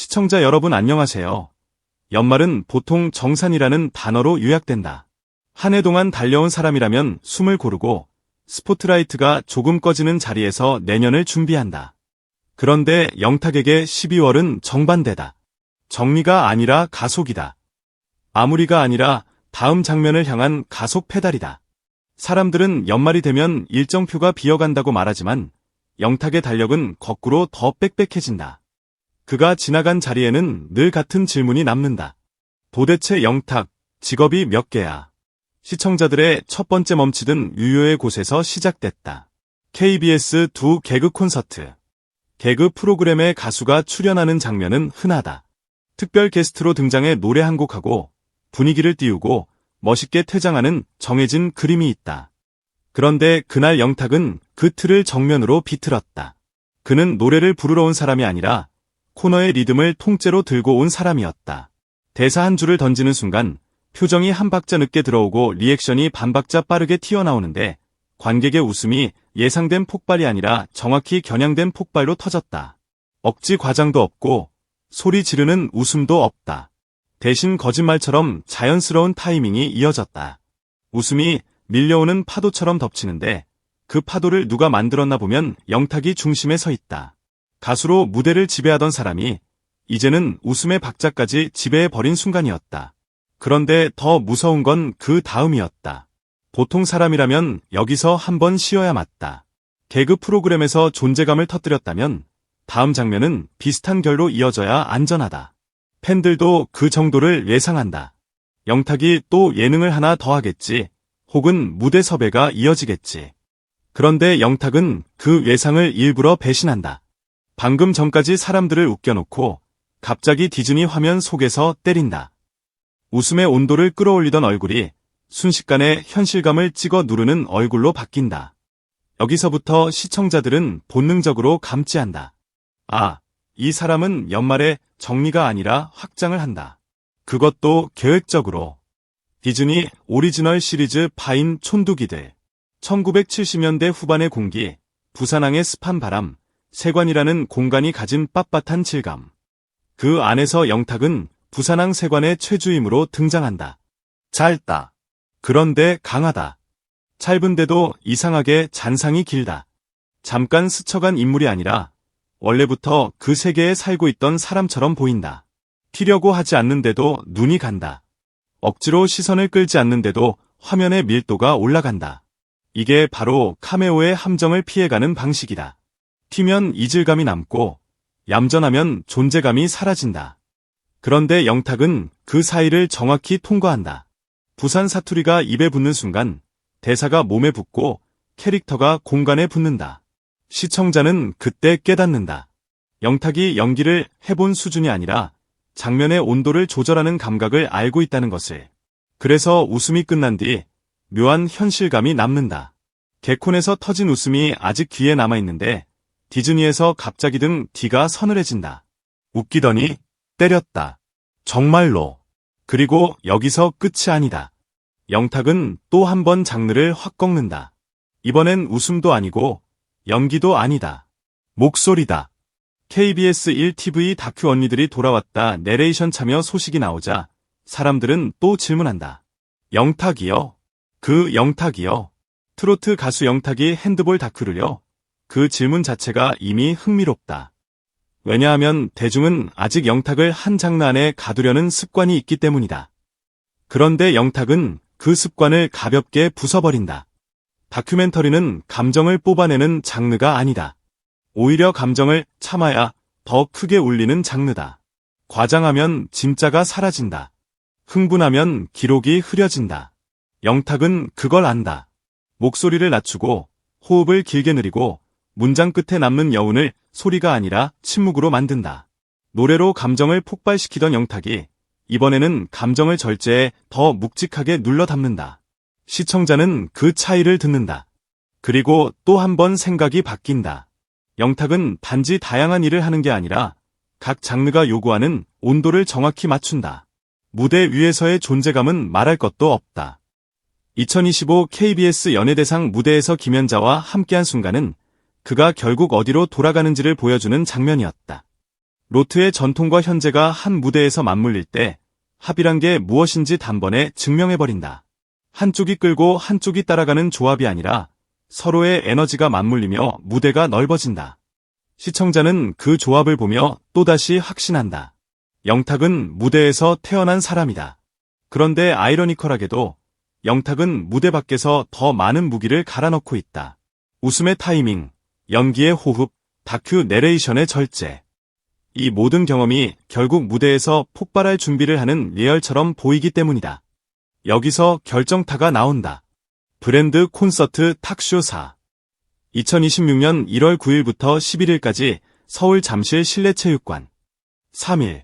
시청자 여러분 안녕하세요. 연말은 보통 정산이라는 단어로 요약된다. 한 해 동안 달려온 사람이라면 숨을 고르고 스포트라이트가 조금 꺼지는 자리에서 내년을 준비한다. 그런데 영탁에게 12월은 정반대다. 정리가 아니라 가속이다. 마무리가 아니라 다음 장면을 향한 가속 페달이다. 사람들은 연말이 되면 일정표가 비어간다고 말하지만 영탁의 달력은 거꾸로 더 빽빽해진다. 그가 지나간 자리에는 늘 같은 질문이 남는다. 도대체 영탁, 직업이 몇 개야? 시청자들의 첫 번째 멈추던 유효의 곳에서 시작됐다. KBS 두 개그 콘서트. 개그 프로그램에 가수가 출연하는 장면은 흔하다. 특별 게스트로 등장해 노래 한 곡하고 분위기를 띄우고 멋있게 퇴장하는 정해진 그림이 있다. 그런데 그날 영탁은 그 틀을 정면으로 비틀었다. 그는 노래를 부르러 온 사람이 아니라 코너의 리듬을 통째로 들고 온 사람이었다. 대사 한 줄을 던지는 순간 표정이 한 박자 늦게 들어오고 리액션이 반 박자 빠르게 튀어나오는데 관객의 웃음이 예상된 폭발이 아니라 정확히 겨냥된 폭발로 터졌다. 억지 과장도 없고 소리 지르는 웃음도 없다. 대신 거짓말처럼 자연스러운 타이밍이 이어졌다. 웃음이 밀려오는 파도처럼 덮치는데 그 파도를 누가 만들었나 보면 영탁이 중심에 서 있다. 가수로 무대를 지배하던 사람이 이제는 웃음의 박자까지 지배해버린 순간이었다. 그런데 더 무서운 건 그 다음이었다. 보통 사람이라면 여기서 한번 쉬어야 맞다. 개그 프로그램에서 존재감을 터뜨렸다면 다음 장면은 비슷한 결로 이어져야 안전하다. 팬들도 그 정도를 예상한다. 영탁이 또 예능을 하나 더 하겠지. 혹은 무대 섭외가 이어지겠지. 그런데 영탁은 그 예상을 일부러 배신한다. 방금 전까지 사람들을 웃겨놓고 갑자기 디즈니 화면 속에서 때린다. 웃음의 온도를 끌어올리던 얼굴이 순식간에 현실감을 찍어 누르는 얼굴로 바뀐다. 여기서부터 시청자들은 본능적으로 감지한다. 아, 이 사람은 연말에 정리가 아니라 확장을 한다. 그것도 계획적으로. 디즈니 오리지널 시리즈 파인 촌두기들. 1970년대 후반의 공기, 부산항의 습한 바람, 세관이라는 공간이 가진 빳빳한 질감. 그 안에서 영탁은 부산항 세관의 최주임으로 등장한다. 짧다. 그런데 강하다. 짧은데도 이상하게 잔상이 길다. 잠깐 스쳐간 인물이 아니라 원래부터 그 세계에 살고 있던 사람처럼 보인다. 튀려고 하지 않는데도 눈이 간다. 억지로 시선을 끌지 않는데도 화면의 밀도가 올라간다. 이게 바로 카메오의 함정을 피해가는 방식이다. 튀면 이질감이 남고 얌전하면 존재감이 사라진다. 그런데 영탁은 그 사이를 정확히 통과한다. 부산 사투리가 입에 붙는 순간 대사가 몸에 붙고 캐릭터가 공간에 붙는다. 시청자는 그때 깨닫는다. 영탁이 연기를 해본 수준이 아니라 장면의 온도를 조절하는 감각을 알고 있다는 것을. 그래서 웃음이 끝난 뒤 묘한 현실감이 남는다. 개콘에서 터진 웃음이 아직 귀에 남아있는데 디즈니에서 갑자기 등 뒤가 서늘해진다. 웃기더니 때렸다. 정말로. 그리고 여기서 끝이 아니다. 영탁은 또 한 번 장르를 확 꺾는다. 이번엔 웃음도 아니고 연기도 아니다. 목소리다. KBS 1TV 다큐 언니들이 돌아왔다 내레이션 참여 소식이 나오자 사람들은 또 질문한다. 영탁이요? 그 영탁이요? 트로트 가수 영탁이 핸드볼 다큐를요? 그 질문 자체가 이미 흥미롭다. 왜냐하면 대중은 아직 영탁을 한 장르 안에 가두려는 습관이 있기 때문이다. 그런데 영탁은 그 습관을 가볍게 부숴버린다. 다큐멘터리는 감정을 뽑아내는 장르가 아니다. 오히려 감정을 참아야 더 크게 울리는 장르다. 과장하면 진짜가 사라진다. 흥분하면 기록이 흐려진다. 영탁은 그걸 안다. 목소리를 낮추고 호흡을 길게 느리고 문장 끝에 남는 여운을 소리가 아니라 침묵으로 만든다. 노래로 감정을 폭발시키던 영탁이 이번에는 감정을 절제해 더 묵직하게 눌러 담는다. 시청자는 그 차이를 듣는다. 그리고 또 한 번 생각이 바뀐다. 영탁은 단지 다양한 일을 하는 게 아니라 각 장르가 요구하는 온도를 정확히 맞춘다. 무대 위에서의 존재감은 말할 것도 없다. 2025 KBS 연예대상 무대에서 김연자와 함께한 순간은 그가 결국 어디로 돌아가는지를 보여주는 장면이었다. 로트의 전통과 현재가 한 무대에서 맞물릴 때 합이란 게 무엇인지 단번에 증명해버린다. 한쪽이 끌고 한쪽이 따라가는 조합이 아니라 서로의 에너지가 맞물리며 무대가 넓어진다. 시청자는 그 조합을 보며 또다시 확신한다. 영탁은 무대에서 태어난 사람이다. 그런데 아이러니컬하게도 영탁은 무대 밖에서 더 많은 무기를 갈아넣고 있다. 웃음의 타이밍, 연기의 호흡, 다큐 내레이션의 절제. 이 모든 경험이 결국 무대에서 폭발할 준비를 하는 예열처럼 보이기 때문이다. 여기서 결정타가 나온다. 브랜드 콘서트 탁쇼사. 2026년 1월 9일부터 11일까지 서울 잠실 실내체육관. 3일.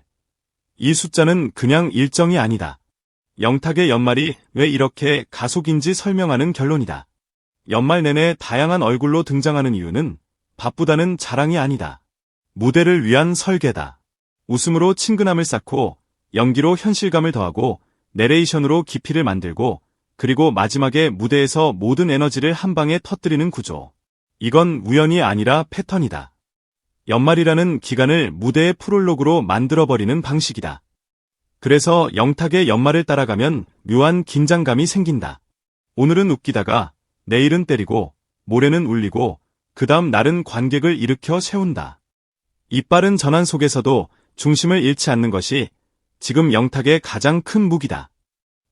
이 숫자는 그냥 일정이 아니다. 영탁의 연말이 왜 이렇게 가속인지 설명하는 결론이다. 연말 내내 다양한 얼굴로 등장하는 이유는 바쁘다는 자랑이 아니다. 무대를 위한 설계다. 웃음으로 친근함을 쌓고 연기로 현실감을 더하고 내레이션으로 깊이를 만들고 그리고 마지막에 무대에서 모든 에너지를 한 방에 터뜨리는 구조. 이건 우연이 아니라 패턴이다. 연말이라는 기간을 무대의 프롤로그로 만들어버리는 방식이다. 그래서 영탁의 연말을 따라가면 묘한 긴장감이 생긴다. 오늘은 웃기다가 내일은 때리고 모레는 울리고 그 다음 날은 관객을 일으켜 세운다. 이 빠른 전환 속에서도 중심을 잃지 않는 것이 지금 영탁의 가장 큰 무기다.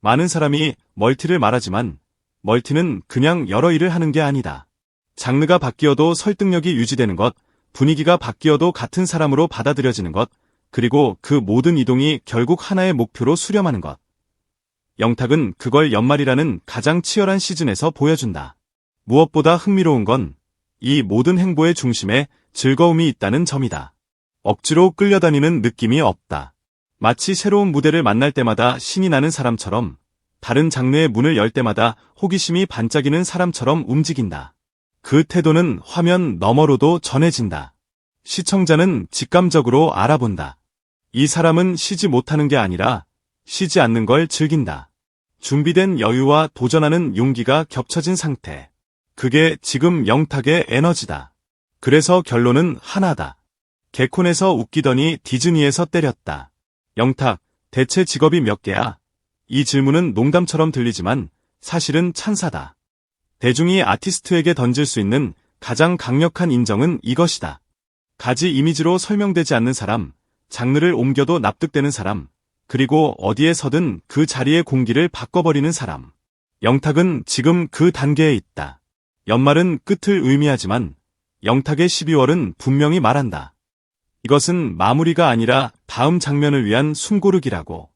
많은 사람이 멀티를 말하지만 멀티는 그냥 여러 일을 하는 게 아니다. 장르가 바뀌어도 설득력이 유지되는 것, 분위기가 바뀌어도 같은 사람으로 받아들여지는 것, 그리고 그 모든 이동이 결국 하나의 목표로 수렴하는 것. 영탁은 그걸 연말이라는 가장 치열한 시즌에서 보여준다. 무엇보다 흥미로운 건 이 모든 행보의 중심에 즐거움이 있다는 점이다. 억지로 끌려다니는 느낌이 없다. 마치 새로운 무대를 만날 때마다 신이 나는 사람처럼 다른 장르의 문을 열 때마다 호기심이 반짝이는 사람처럼 움직인다. 그 태도는 화면 너머로도 전해진다. 시청자는 직감적으로 알아본다. 이 사람은 쉬지 못하는 게 아니라 쉬지 않는 걸 즐긴다. 준비된 여유와 도전하는 용기가 겹쳐진 상태. 그게 지금 영탁의 에너지다. 그래서 결론은 하나다. 개콘에서 웃기더니 디즈니에서 때렸다. 영탁, 대체 직업이 몇 개야? 이 질문은 농담처럼 들리지만 사실은 찬사다. 대중이 아티스트에게 던질 수 있는 가장 강력한 인정은 이것이다. 가지 이미지로 설명되지 않는 사람, 장르를 옮겨도 납득되는 사람, 그리고 어디에서든 그 자리의 공기를 바꿔버리는 사람. 영탁은 지금 그 단계에 있다. 연말은 끝을 의미하지만 영탁의 12월은 분명히 말한다. 이것은 마무리가 아니라 다음 장면을 위한 숨고르기라고.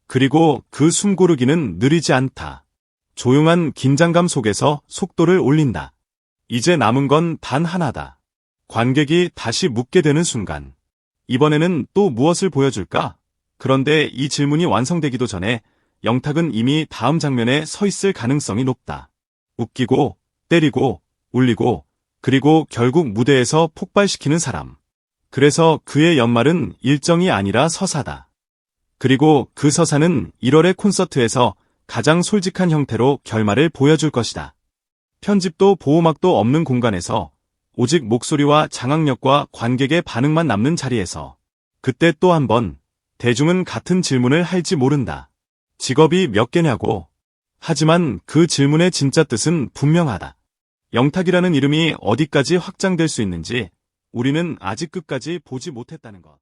그리고 그 숨고르기는 느리지 않다. 조용한 긴장감 속에서 속도를 올린다. 이제 남은 건 단 하나다. 관객이 다시 묻게 되는 순간. 이번에는 또 무엇을 보여줄까? 그런데 이 질문이 완성되기도 전에 영탁은 이미 다음 장면에 서 있을 가능성이 높다. 웃기고, 때리고, 울리고, 그리고 결국 무대에서 폭발시키는 사람. 그래서 그의 연말은 일정이 아니라 서사다. 그리고 그 서사는 1월의 콘서트에서 가장 솔직한 형태로 결말을 보여줄 것이다. 편집도 보호막도 없는 공간에서 오직 목소리와 장악력과 관객의 반응만 남는 자리에서 그때 또 한 번 대중은 같은 질문을 할지 모른다. 직업이 몇 개냐고. 하지만 그 질문의 진짜 뜻은 분명하다. 영탁이라는 이름이 어디까지 확장될 수 있는지 우리는 아직 끝까지 보지 못했다는 것.